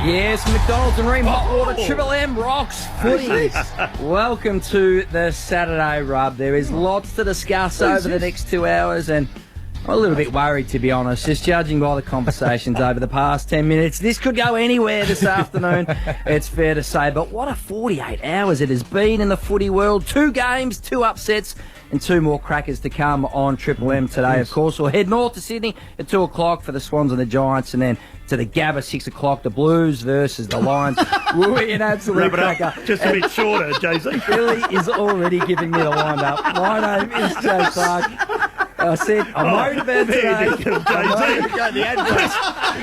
Yes, McDonald's and Ream Hot Water, Triple M rocks footy. Welcome to the Saturday Rub. There is lots to discuss over the next 2 hours, and I'm a little bit worried, to be honest, just judging by the conversations over the past 10 minutes. This could go anywhere this afternoon, it's fair to say. But what a 48 hours it has been in the footy world. 2 games, 2 upsets, and 2 more crackers to come on Triple M today, of course. We'll head north to Sydney at 2 o'clock for the Swans and the Giants, and then to the Gabba, 6 o'clock, the Blues versus the Lions. Will be an absolute cracker. Just a bit shorter, JC. Billy is already giving me the wind-up. My name is Jay Clark. I said, I'm worried about today.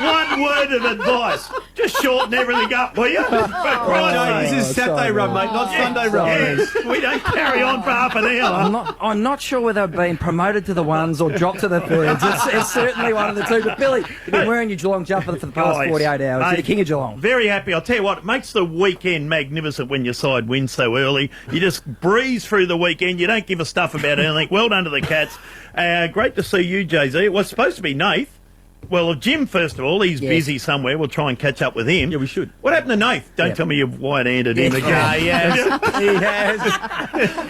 One word of advice. Just shorten everything up, will you? This is Saturday Rub, mate, not Sunday Rub. Yes, we don't carry on for half an hour. I'm not sure whether I've been promoted to the ones or dropped to the thirds. It's certainly one of the two. But, Billy, you've been wearing your Geelong jumper for the past 48 hours. You're the king of Geelong. Very happy. I'll tell you what, it makes the weekend magnificent when your side wins so early. You just breeze through the weekend. You don't give a stuff about anything. Well done to the Cats. Great to see you, Jay-Z. It was supposed to be Nath. Well, Jim, first of all, he's busy somewhere. We'll try and catch up with him. Yeah, we should. What happened to Nath? Don't tell me you've white-handed him again. He has.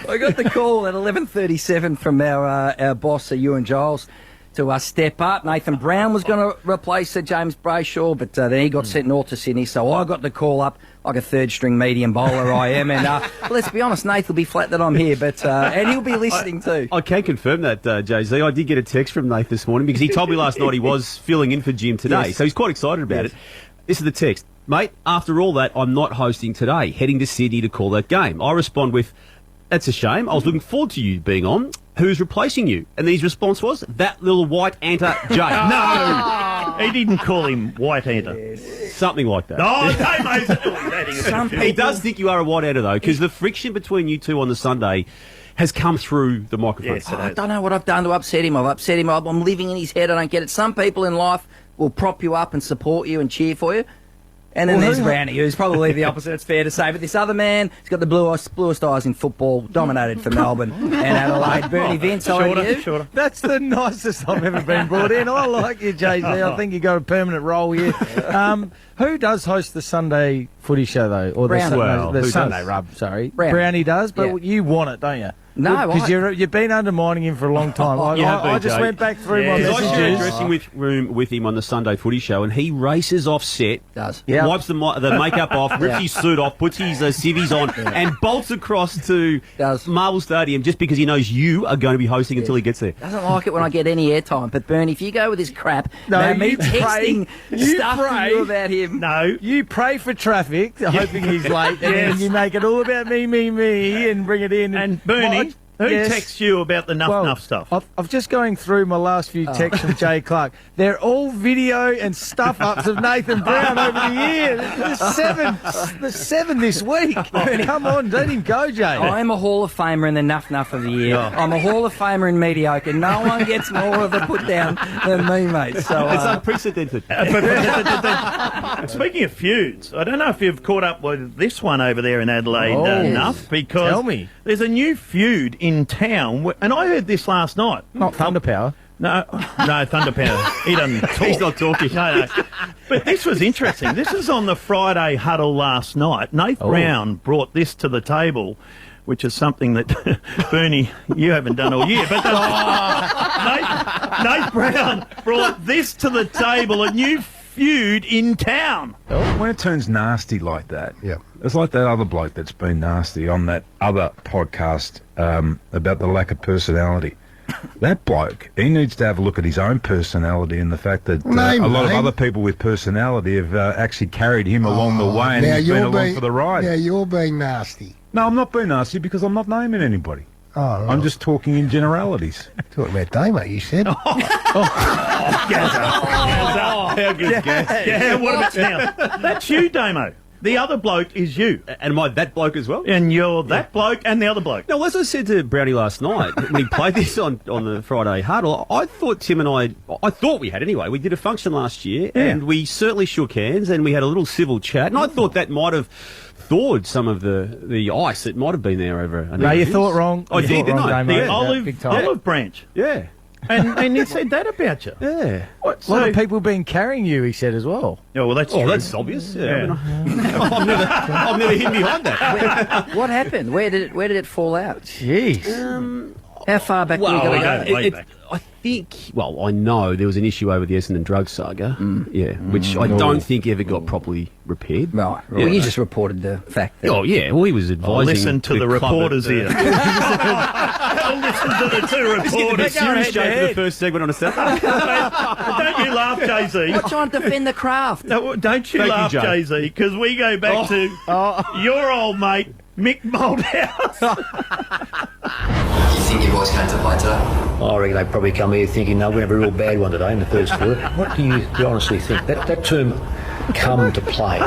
I got the call at 11:37 from our boss, Ewan Giles, to step up. Nathan Brown was going to replace James Brayshaw, but then he got sent north to Sydney, so I got the call up like a third-string medium bowler I am. And let's be honest, Nath will be flat that I'm here, but and he'll be listening too. I can confirm that, Jay-Z. I did get a text from Nath this morning because he told me last night he was filling in for Jim today, so he's quite excited about it. This is the text. Mate, after all that, I'm not hosting today, heading to Sydney to call that game. I respond with, that's a shame. I was looking forward to you being on. Who's replacing you? And his response was, that little white anta Jay. No! He didn't call him white anta. Something like that. He does think you are a white anta, though, because the friction between you two on the Sunday has come through the microphone. Yes, I don't know what I've done to upset him. I've upset him. I'm living in his head. I don't get it. Some people in life will prop you up and support you and cheer for you. And then there's Brownie, who's probably the opposite, it's fair to say. But this other man, he's got the bluest eyes in football, dominated for Melbourne and Adelaide. Bernie Vince, Shorter. That's the nicest I've ever been brought in. I like you, Jay-Z. I think you got a permanent role here. Who does host the Sunday footy show, though? Or the Sunday Rub, sorry. Brownie does, but you want it, don't you? No, because you've been undermining him for a long time. I just went back through my messages. I shared a dressing room with him on the Sunday footy show, and he races off set, wipes the makeup off, rips his suit off, puts his civvies on, and bolts across to Marvel Stadium just because he knows you are going to be hosting until he gets there. Doesn't like it when I get any airtime. But, Bernie, if you go with this crap, me texting stuff to you about him. No. You pray for traffic, hoping he's late, and then you make it all about me, and bring it in. And Bernie, who texts you about the nuff stuff? I've just going through my last few texts from Jay Clark. They're all video and stuff-ups of Nathan Brown over the years. There's seven this week. Come on, let him go, Jay. I'm a Hall of Famer in the nuff of the year. I'm a Hall of Famer in mediocre. No one gets more of a put-down than me, mate. So it's unprecedented. Speaking of feuds, I don't know if you've caught up with this one over there in Adelaide, Nuff, because tell me. There's a new feud in town, and I heard this last night. Not Thunder Power. No, Thunder Power. He doesn't talk. He's not talking. No. But this was interesting. This is on the Friday huddle last night. Nath Brown brought this to the table, which is something that, Bernie, you haven't done all year. But Nath Brown brought this to the table, a new feud in town. When it turns nasty like that, it's like that other bloke that's been nasty on that other podcast about the lack of personality. That bloke, he needs to have a look at his own personality and the fact that a lot of other people with personality have actually carried him along the way, and he's been along for the ride. Now you're being nasty. No, I'm not being nasty because I'm not naming anybody. Oh, right. I'm just talking in generalities. Talking about Damo, you said. How good, Gaz. Yeah, what about now? That's you, Damo. The other bloke is you. And am I that bloke as well? And you're that bloke and the other bloke. No, as I said to Brownie last night, when he played this on the Friday huddle, I thought Tim and I thought we had anyway. We did a function last year, and we certainly shook hands, and we had a little civil chat, and I thought that might have thawed some of the ice that might have been there over a No, you thought wrong. I did, didn't I? The olive branch. Yeah. And he said that about you. Yeah. What? A lot of people been carrying you, he said as well. Oh, well, that's Oh, true. that's obvious. Yeah. Yeah. I've never hidden behind that. What happened? Where did it fall out? Jeez. How far back do we got to go? way back. I think, well, I know there was an issue over the Essendon drug saga, which I don't think ever got properly repaired. Right. Well, you just reported the fact that. Oh, yeah, well, he was advising... Listen to the club reporters at, here. I'll listen to the two reporters. Serious joke for the first segment on a Saturday. Don't you laugh, Jay-Z. I'm trying to defend the craft. No, don't you Thank you, laugh, Jay. Jay-Z, because we go back to your old mate, Mick Moldhouse. You think your boys came to play today? I reckon they probably come here thinking they're going to have a real bad one today in the first quarter. What do you honestly think? That term, come to play,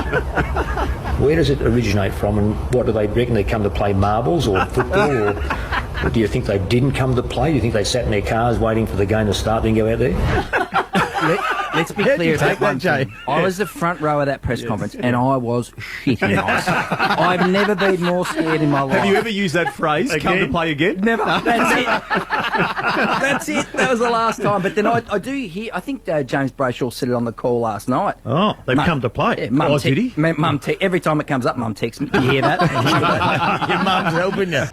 where does it originate from, and what do they reckon? They come to play marbles or football, or do you think they didn't come to play? Do you think they sat in their cars waiting for the game to start and go out there? Let's be How'd clear you about take that, one Jay? thing. I was the front row of that press conference, and I was shitting ice. I've never been more scared in my life. Have you ever used that phrase, come to Again? play again? Never. That's it. That's it. That was the last time. But then I do hear. I think James Brayshaw said it on the call last night. Oh, they've come to play. Yeah, Mum Oh, did he? Mum every time it comes up, Mum texts me. You hear that? Your mum's helping you.